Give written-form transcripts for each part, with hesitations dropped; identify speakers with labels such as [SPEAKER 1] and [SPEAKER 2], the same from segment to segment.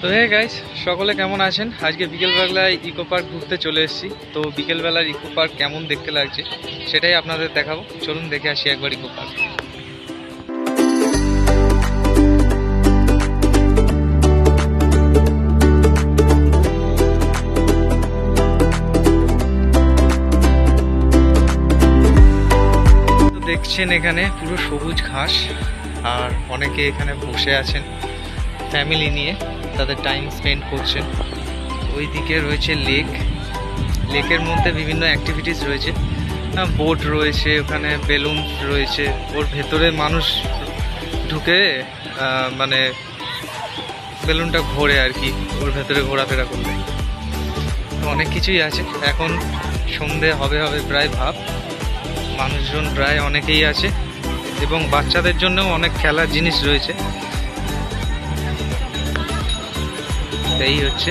[SPEAKER 1] তো hey guys, সকলে কেমন আছেন? আজকে বিকেলবেলায় ইকো পার্ক ঘুরতে চলে এসেছি। তো বিকেলবেলার ইকো পার্ক কেমন দেখতে লাগছে সেটাই আপনাদের দেখাবো। চলুন দেখে আসি একবার ইকো পার্ক। তো দেখছেন এখানে পুরো সবুজ ঘাস, আর অনেকে এখানে বসে আছেন ফ্যামিলি নিয়ে, তাদের টাইম স্পেন্ড করছেন। ওইদিকে রয়েছে লেকের মধ্যে বিভিন্ন অ্যাক্টিভিটিস রয়েছে, বোট রয়েছে, ওখানে বেলুন রয়েছে, ওর ভেতরে মানুষ ঢুকে মানে বেলুনটা ঘোরে আর কি, ওর ভেতরে ঘোরাফেরা করবে। তো অনেক কিছুই আছে। এখন সন্ধে হবে প্রায় ভাব, মানুষজন প্রায় অনেকেই আছে, এবং বাচ্চাদের জন্যও অনেক খেলার জিনিস রয়েছে। এই হচ্ছে,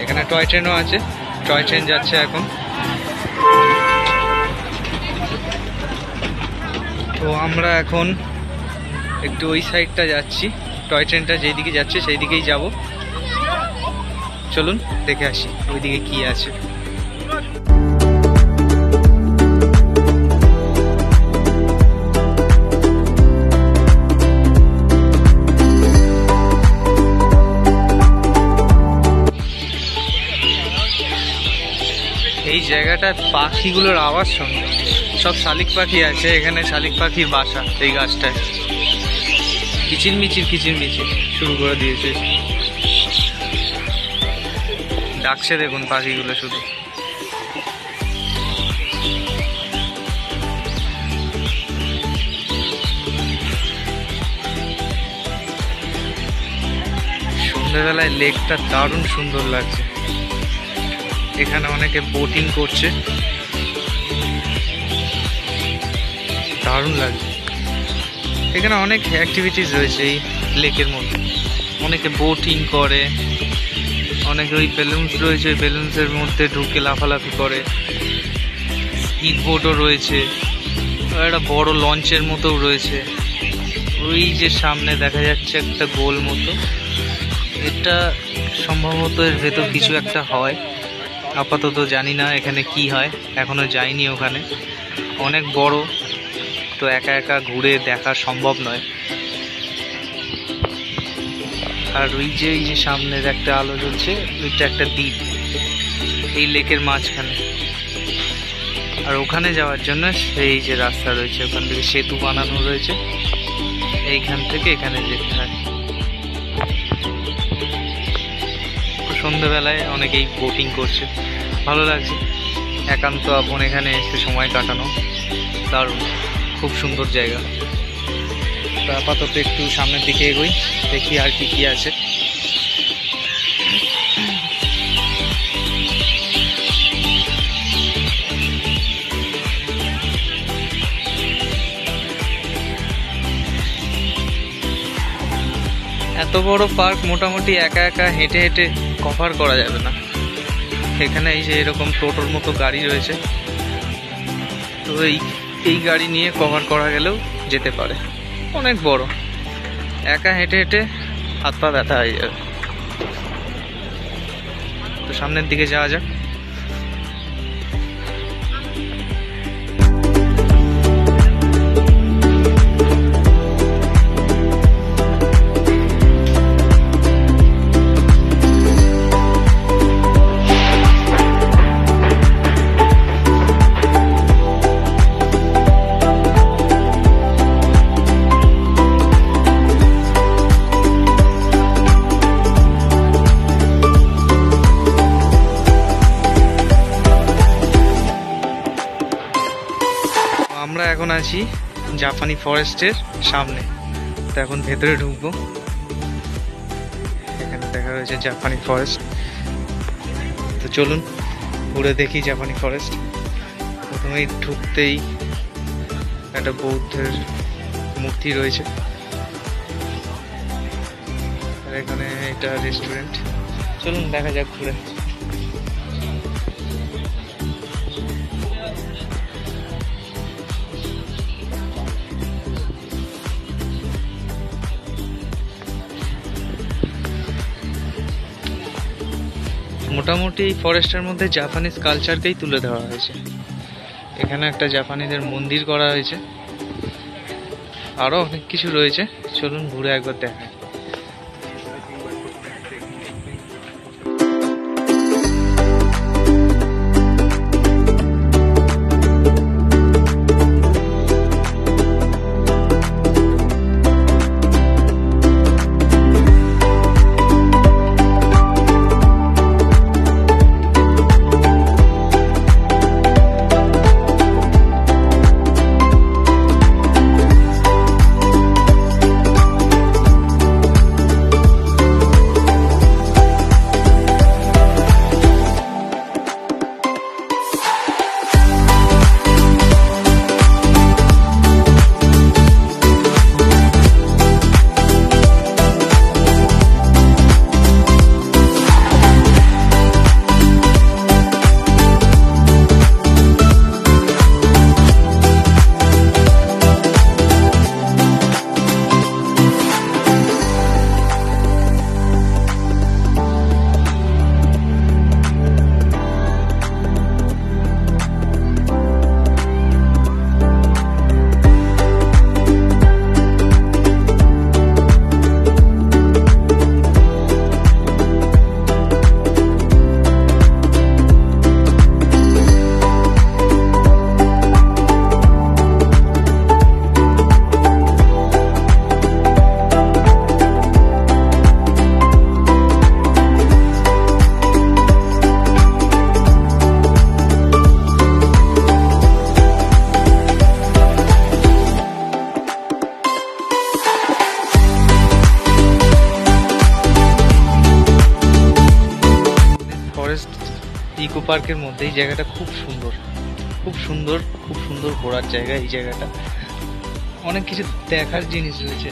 [SPEAKER 1] এখানে টয় ট্রেনও আছে, টয় ট্রেন যাচ্ছে এখন। তো আমরা এখন একটু ওই সাইডটা যাচ্ছি, টয় ট্রেনটা যেই দিকে যাচ্ছে সেই দিকেই যাব। চলুন দেখে আসি ওইদিকে কি আছে। এই জায়গাটায় পাখিগুলোর আওয়াজ শুনে, সব শালিক পাখি আছে এখানে, শালিক পাখির বাসা এই গাছটায়। কিচিরমিচির শুরু করে দিয়েছে, ডাকছে দেখুন পাখিগুলো শুধু। সন্ধ্যেবেলায় লেকটা দারুণ সুন্দর লাগছে। এখানে অনেকে বোটিং করছে, দারুণ লাগছে। এখানে অনেক অ্যাক্টিভিটিস রয়েছে এই লেকের মধ্যে, অনেকে বোটিং করে, অনেকে ওই বেলুনস রয়েছে, বেলুনসের মধ্যে ঢুকে লাফালাফি করে। স্পিড বোটও রয়েছে, একটা বড় লঞ্চের মতোও রয়েছে। ওই যে সামনে দেখা যাচ্ছে একটা গোল মতো, এটা সম্ভবত এর ভেতর কিছু একটা হয়, আপাতত জানি না এখানে কি হয়, এখনো যাইনি ওখানে। অনেক বড়, তো একা একা ঘুরে দেখা সম্ভব নয়। আর ওই যে সামনের একটা আলো জ্বলছে, ওইটা একটা দ্বীপ এই লেকের মাঝখানে। আর ওখানে যাওয়ার জন্য সেই যে রাস্তা রয়েছে, ওখান থেকে সেতু বানানো রয়েছে, এইখান থেকে এখানে যেতে হয়। সন্ধ্যেবেলায় অনেকেই বোটিং করছে, ভালো লাগছে। একান্ত আপন এখানে এসে সময় কাটানো, দারুণ, খুব সুন্দর জায়গা। তো আপাতত একটু সামনের দিকে এগোই, দেখি আর কি আছে। এত বড় পার্ক মোটামুটি একা একা হেঁটে হেঁটে কভার করা যাবে না। এখানে এই যে এরকম টোটোর মতো গাড়ি রয়েছে, তো এই গাড়ি নিয়ে কভার করা গেলেও যেতে পারে। অনেক বড়, একা হেঁটে হেঁটে হাত পা ব্যথা হয়ে যাবে। তো সামনের দিকে যাওয়া যাক। আমরা এখন আছি জাপানি ফরেস্টের সামনে, তো এখন ভেতরে ঢুকবো। এখানে দেখা রয়েছে জাপানি ফরেস্ট, তো চলুন ঘুরে দেখি জাপানি ফরেস্ট। প্রথমেই ঢুকতেই একটা বৌদ্ধের মূর্তি রয়েছে, আর এখানে এটা রেস্টুরেন্ট। চলুন দেখা যাক ঘুরে। মোটামুটি এই ফরেস্টের মধ্যে জাপানিজ কালচারকেই তুলে ধরা হয়েছে। এখানে একটা জাপানিদের মন্দির করা হয়েছে, আরো অনেক কিছু রয়েছে। চলুন ঘুরে একবার দেখাই। ইকো পার্কের মধ্যে এই জায়গাটা খুব সুন্দর, খুব সুন্দর, খুব সুন্দর ঘোরার জায়গা। এই জায়গাটা অনেক কিছু দেখার জিনিস রয়েছে।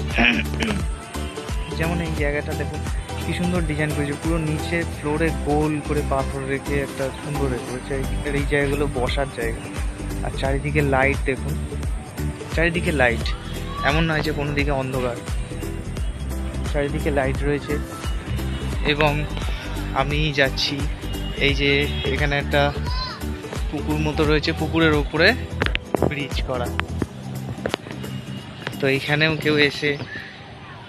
[SPEAKER 1] যেমন এই জায়গাটা দেখুন কি সুন্দর ডিজাইন করেছে, পুরো নিচে ফ্লোরে গোল করে পাথর রেখে একটা সুন্দর করেছে। এই জায়গাগুলো বসার জায়গা। আর চারিদিকে লাইট দেখুন, চারিদিকে লাইট, এমন নয় যে কোনো দিকে অন্ধকার, চারিদিকে লাইট রয়েছে। এবং আমি যাচ্ছি, এই যে এখানে একটা পুকুর মতো রয়েছে, পুকুরের উপরে ব্রিজ করা। তো এইখানেও কেউ এসে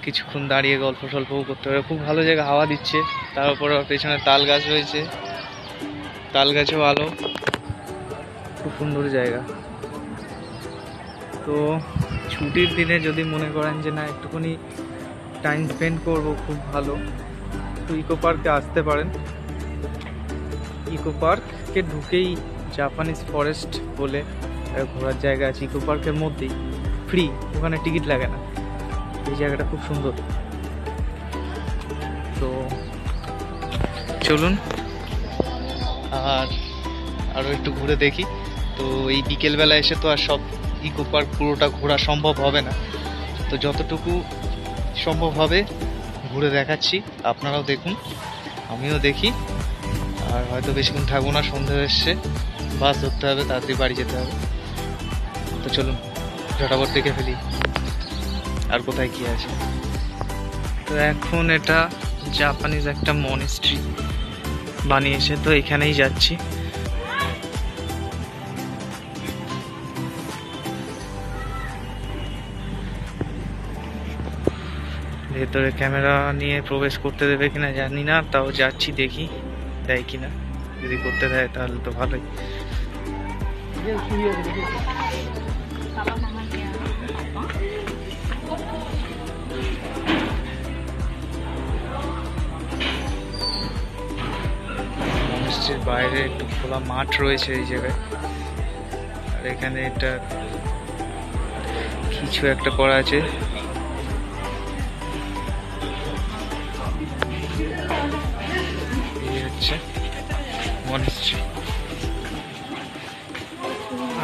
[SPEAKER 1] কিছুক্ষণ দাঁড়িয়ে গল্প সল্পও করতে পারে। খুব ভালো জায়গা, হাওয়া দিচ্ছে। তার উপরে পেছনে তাল গাছ রয়েছে, তাল গাছেও আলো, খুব সুন্দর জায়গা। তো ছুটির দিনে যদি মনে করেন যে না একটুখানি টাইম স্পেন্ড করব, খুব ভালো, তো ইকো পার্কে আসতে পারেন। ইকো পার্কে ঢুকেই জাপানিজ ফরেস্ট বলে ঘোরার জায়গা আছে ইকো পার্কের মধ্যেই, ফ্রি, ওখানে টিকিট লাগে না। এই জায়গাটা খুব সুন্দর। তো চলুন আরও একটু ঘুরে দেখি। তো এই বিকেলবেলা এসে তো আর সব ইকো পার্ক পুরোটা ঘোরা সম্ভব হবে না, তো যতটুকু সম্ভব হবে ঘুরে দেখাচ্ছি। আপনারাও দেখুন, আমিও দেখি। আর হয়তো বেশিক্ষণ থাকবো না, সন্ধে এসছে, বাস ধরতে হবে, তাড়াতাড়ি বাড়ি যেতে হবে। তো চলুন ঝটাপট দেখে ফেলি আর কোথায় কি আছে। তো এখন এটা জাপানিজ একটা মনেস্ট্রি বানিয়েছে, তো এখানেই যাচ্ছি। ভেতরে ক্যামেরা নিয়ে প্রবেশ করতে দেবে কিনা জানি না, তাও যাচ্ছি, দেখি দেয় কিনা। যদি করতে দেয় তাহলে তো ভালোই। মসজিদের বাইরে একটু খোলা মাঠ রয়েছে এই জায়গায়। আর এখানে এটা কিছু একটা করা আছে,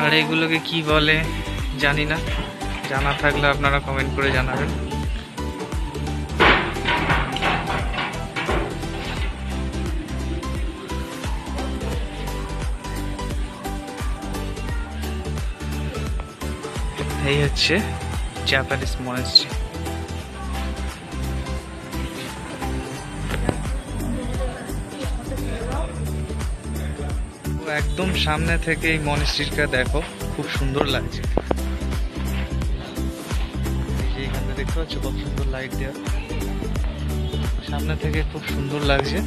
[SPEAKER 1] আর এগুলোকে কি বলে জানি না, জানা থাকলে আপনারা কমেন্ট করে জানাবেন। এই হচ্ছে জাপানিজ মনেস্ট্রি। একদম সামনে থেকে এই মনেস্ট্রিটা দেখো, খুব সুন্দর লাগছে। এই যে এখানে দেখতে পাচ্ছ কত সুন্দর লাইট দেওয়া, সামনে থেকে খুব সুন্দর লাগছে।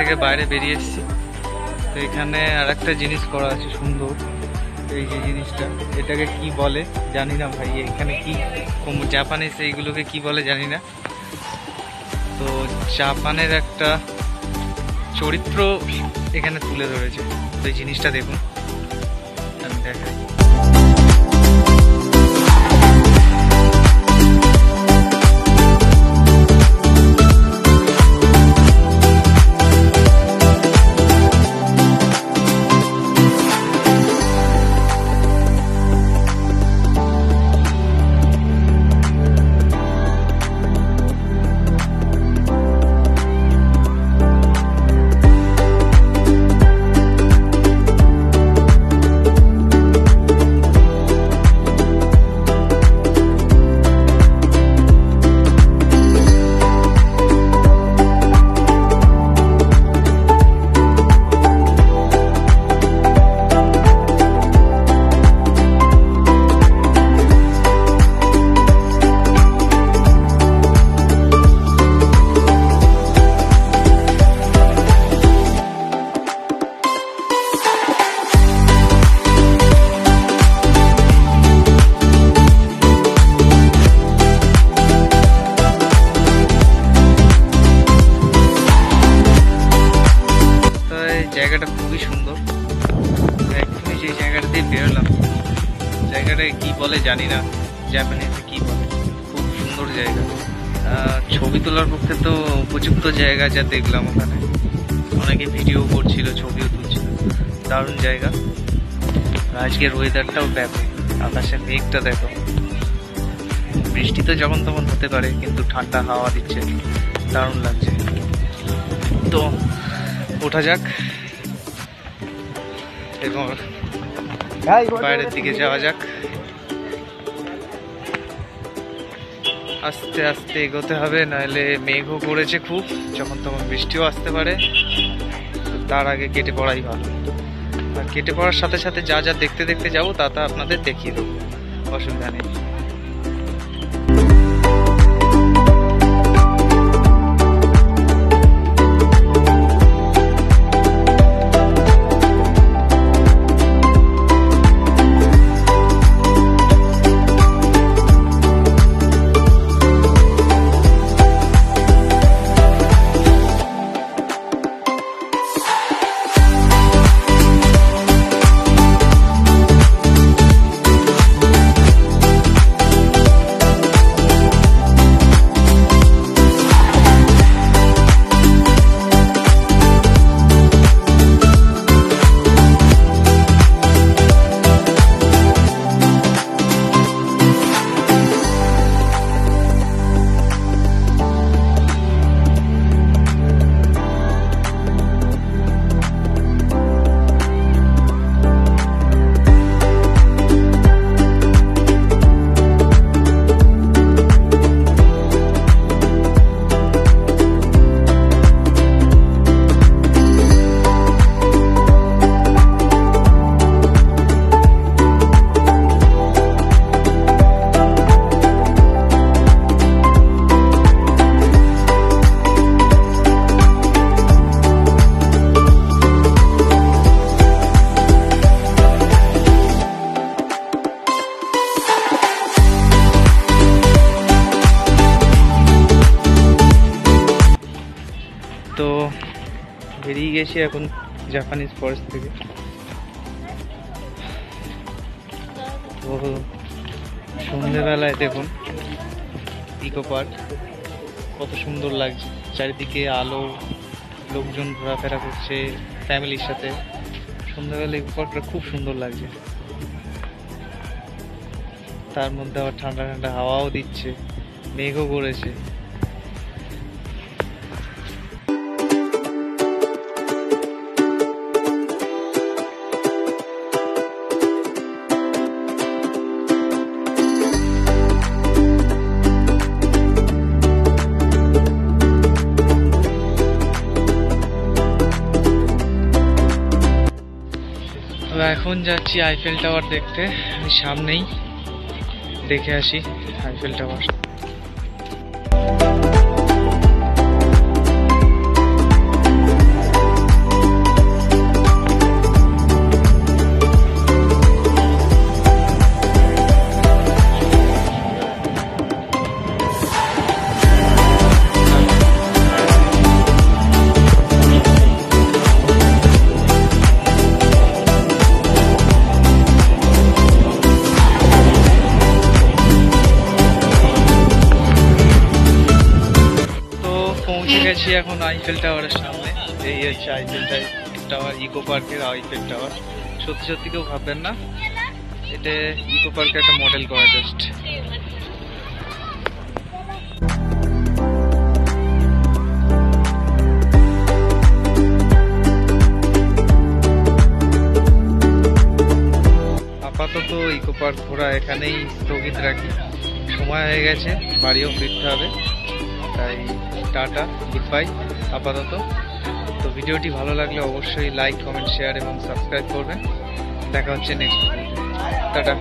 [SPEAKER 1] থেকে বাইরে বেরিয়ে এসেছি, তো এখানে আর একটা জিনিস করা আছে সুন্দর। এই যে জিনিসটা, এটাকে কি বলে জানি না ভাই, এখানে কি জাপানিজ এইগুলোকে কি বলে জানি না। তো জাপানের একটা চরিত্র এখানে তুলে ধরেছে, তো এই জিনিসটা দেখুন, আমি দেখাই। জায়গাটা খুবই সুন্দর, এক্ষুনি যে জায়গাটা দিয়ে বেরোলাম, জায়গাটাকে কি বলে জানি না, জাপানিতে কি বলে, খুব সুন্দর জায়গা। ছবি তোলার পক্ষে তো উপযুক্ত জায়গা, যা দেখলাম ওখানে অনেকে ভিডিও করছিল, ছবিও তুলছিল, দারুণ জায়গা। আজকের ওয়েদারটাও ব্যাপক, আকাশের মেঘটা দেখো, বৃষ্টি তো যখন তখন হতে পারে, কিন্তু ঠান্ডা হাওয়া দিচ্ছে, দারুণ লাগছে। তো ওঠা যাক এবং বাইরের দিকে যাওয়া যাক। আস্তে আস্তে এগোতে হবে, নাহলে মেঘও পড়েছে খুব, যখন তখন বৃষ্টিও আসতে পারে, তার আগে কেটে পড়াই ভালো। আর কেটে পড়ার সাথে সাথে যা যা দেখতে দেখতে যাবো তা আপনাদের দেখিয়ে দেবো, অসুবিধা নেই। তো বেরিয়ে গেছি এখন জাপানিজ ফরেস্ট থেকে। তো সন্ধ্যেবেলায় দেখুন ইকো পার্ক কত সুন্দর লাগছে, চারিদিকে আলো, লোকজন ঘোরাফেরা করছে ফ্যামিলির সাথে। সন্ধ্যাবেলা ইকো পার্কটা খুব সুন্দর লাগছে। তার মধ্যে আবার ঠান্ডা ঠান্ডা হাওয়াও দিচ্ছে, মেঘও করেছে। তো এখন যাচ্ছি আইফেল টাওয়ার দেখতে, আমি সামনেই, দেখে আসি আইফেল টাওয়ার। পৌঁছে গেছি এখন আইফেল টাওয়ারের সামনে। এই হচ্ছে আইফেল টাওয়ার, ইকো পার্কের আইফেল টাওয়ার। সত্যি সত্যি কেউ ভাববেন না, এটা ইকো পার্কে একটা মডেল করা জাস্ট। আপাতত ইকো পার্ক ঘোরা এখানেই স্থগিত রাখি, সময় হয়ে গেছে, বাড়িও ফিরতে হবে, তাই টাটা, গুড বাই আপাতত। তো ভিডিওটি ভালো লাগলে অবশ্যই লাইক, কমেন্ট, শেয়ার এবং সাবস্ক্রাইব করবেন। দেখা হচ্ছে নেক্সট ভিডিওতে। টাটা।